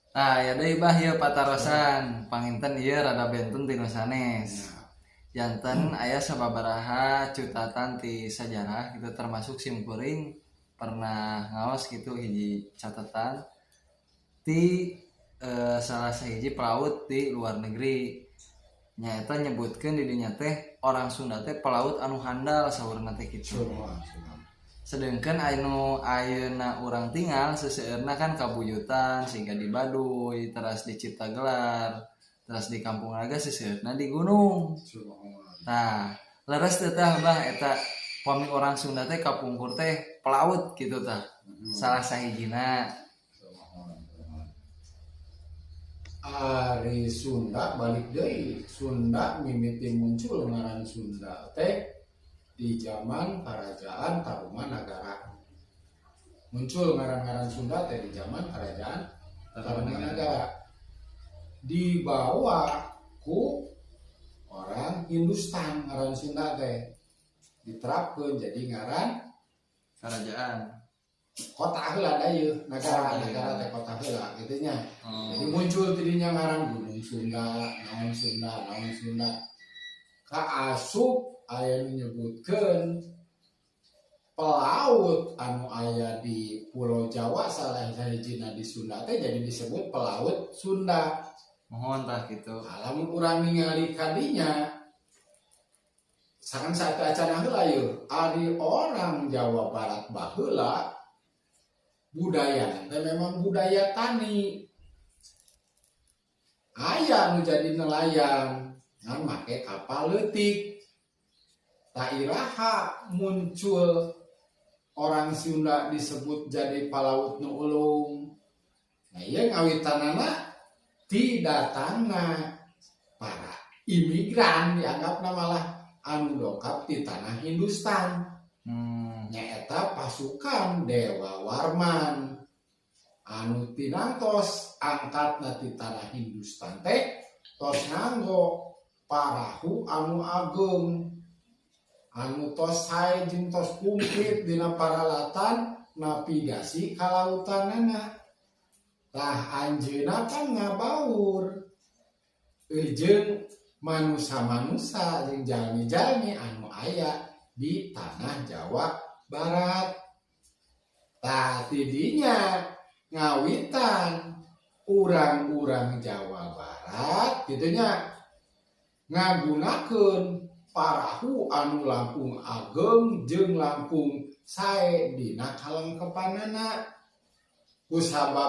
Nah ya deui bah ieu patarosan panginten ieu rada benten ti nu sanes. Janten aya sababaraha cutatan ti sajarah gitu termasuk simkuring pernah ngaos gitu hiji catatan ti salah sahiji pelaut di luar negeri nyaeta nyebutkeun di dinya teh orang Sunda teh pelaut anu handal saurna teh kitu. Sedangkan anu ayeuna urang tinggal seseueurna kan kabuyutan sehingga di Baduy, teras di Ciptagelar, teras di Kampung Naga seseueurna di gunung. Nah, leres teh tah bah eta pami orang Sunda teh kapungkur teh pelaut gitu tah. Salah sahijina. Ari Sunda balik deui Sunda mimiti muncul ngaran Sunda teh di zaman kerajaan Tarumanagara. Muncul ngaran-ngaran Sunda teh di zaman kerajaan Tarumanagara. Dibawa ku orang Hindustan ngaran Sunda teh. Diterapkeun jadi ngaran Kerajaan. kota heula da ieu negara teh kota heula kitu nya. Jadi muncul tidinya ngaran Gunung Sunda, naon Sunda. Kaasup aya menyebutkeun pelaut anu aya di Pulau Jawa salah sahijina di Sunda teh jadi disebut pelaut Sunda. Mohon tah gitu. Lamun urang ningali kadinya sangan satu acan heula yeuh ari orang Jawa Barat baheula budaya teh memang budaya tani. Aya nu jadi nelayan ngan make kapal leutik. Tairaha muncul orang Sunda disebut jadi palaut nu ulung. Nah ieu ngawitanana ti datangna para imigran dianggapna malah anu dongkap di tanah Hindustan. Nyaeta pasukan Dewa Warman anu tinangtos angkatna ti tanah Hindustan teh tos nganggo parahu anu ageung anu tos sae jeung tos kumplit dina paralatan navigasi kalautanana. Tah anjeunna kan ngabaur jeung manusa-manusa jeung jalmi-jalmi anu aya di tanah Jawa Barat. Tah tidinya ngawitan urang-urang Jawa Barat gitunya ngagunakeun parahu anu langkung ageng jeung langkung sae dina kalengkepanana kusabab